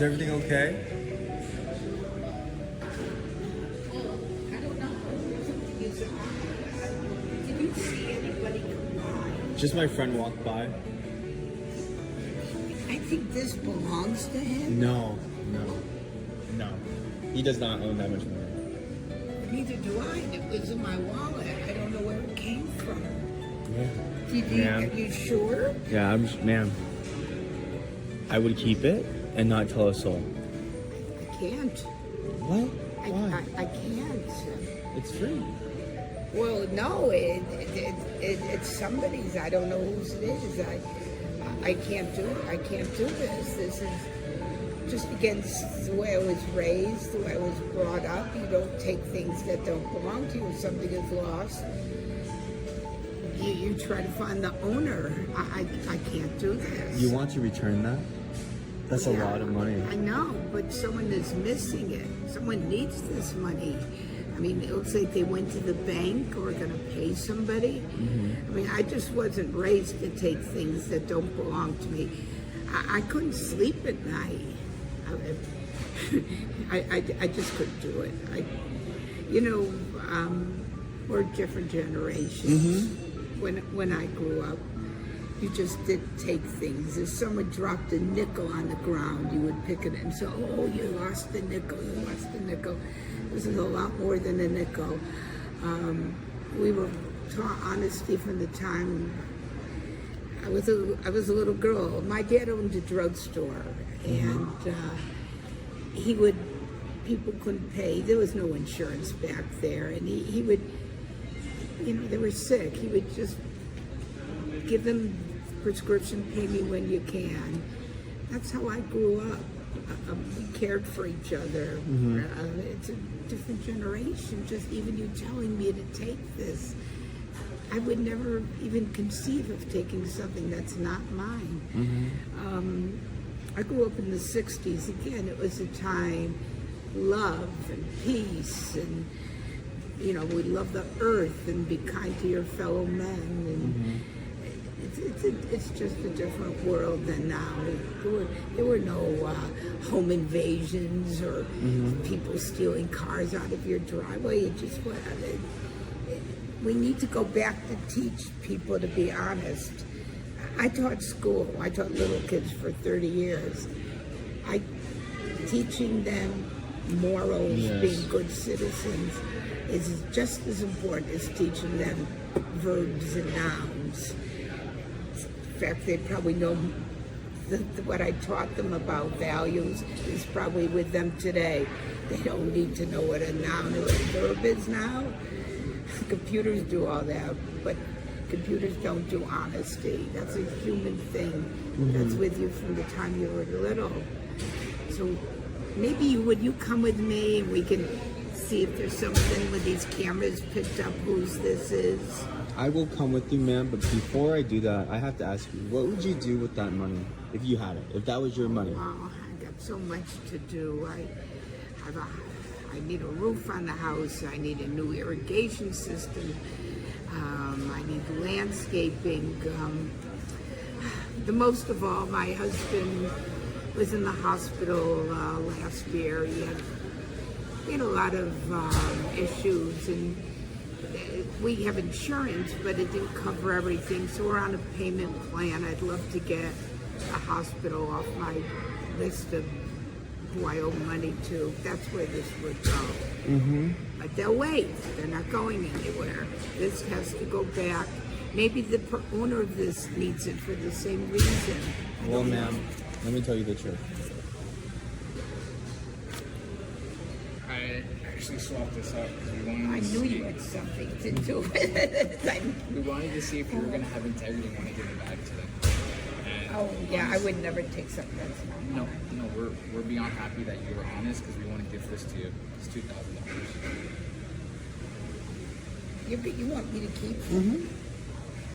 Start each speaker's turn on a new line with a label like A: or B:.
A: Is everything okay?
B: I don't know. Did you see anybody come by?
A: Just my friend walked by.
B: I think this belongs to him.
A: No. He does not own that much money.
B: Neither do I. It was in my wallet. I don't know where it came from.
A: Yeah.
B: Are you sure?
A: Yeah, ma'am. I would keep it and not tell a soul.
B: I can't.
A: What? Why?
B: I can't.
A: It's free.
B: Well, no, it's somebody's. I don't know whose it is. I can't do it. I can't do this. This is just against the way I was raised, the way I was brought up. You don't take things that don't belong to you. If something is lost, you try to find the owner. I can't do this.
A: You want to return that? That's a lot of money.
B: I know, but someone is missing it. Someone needs this money. I mean, it looks like they went to the bank or are going to pay somebody. I mean, I just wasn't raised to take things that don't belong to me. I couldn't sleep at night. I just couldn't do it. We're different generations. When I grew up, you just didn't take things. If someone dropped a nickel on the ground, you would pick it and say, "Oh, you lost the nickel. You lost the nickel." This is a lot more than a nickel. We were taught honesty from the time I was a little girl. My dad owned a drugstore, and people couldn't pay. There was no insurance back there, and he would, they were sick. He would just give them prescription, pay me when you can. That's how I grew up. We cared for each other. It's a different generation. Just even you telling me to take this, I would never even conceive of taking something that's not mine. I grew up in the 60s. Again, it was a time, love and peace, and we love the earth and be kind to your fellow men. And it's just a different world than now. There were no home invasions or people stealing cars out of your driveway. We need to go back to teach people to be honest. I taught school. I taught little kids for 30 years. Teaching them morals, being good citizens, is just as important as teaching them verbs and nouns. In fact, they probably know what I taught them about values is probably with them today. They don't need to know what a noun or a verb is now. Computers do all that, but computers don't do honesty. That's a human thing. That's with you from the time you were little. So maybe you come with me and we can see if there's something with these cameras picked up whose this is.
A: I will come with you, ma'am, but before I do that, I have to ask you, what would you do with that money if you had it, if that was your money?
B: Wow, I got so much to do. I need a roof on the house. I need a new irrigation system. I need landscaping. The most of all, my husband was in the hospital last year. He had a lot of issues, and we have insurance, but it didn't cover everything. So we're on a payment plan. I'd love to get a hospital off my list of who I owe money to. That's where this would go. But they'll wait. They're not going anywhere. This has to go back. Maybe the owner of this needs it for the same reason.
A: Well, ma'am, let me tell you the truth.
C: I actually swapped this up because we wanted
B: I
C: to
B: knew
C: see.
B: you had something to do with it.
C: We wanted to see if you were going to have integrity and want to give it back to them. And
B: Oh, yeah, I would never take something that's not
C: No,
B: mine.
C: we're beyond happy that you were honest because we want to give this to you. It's $2,000.
B: You want me to keep?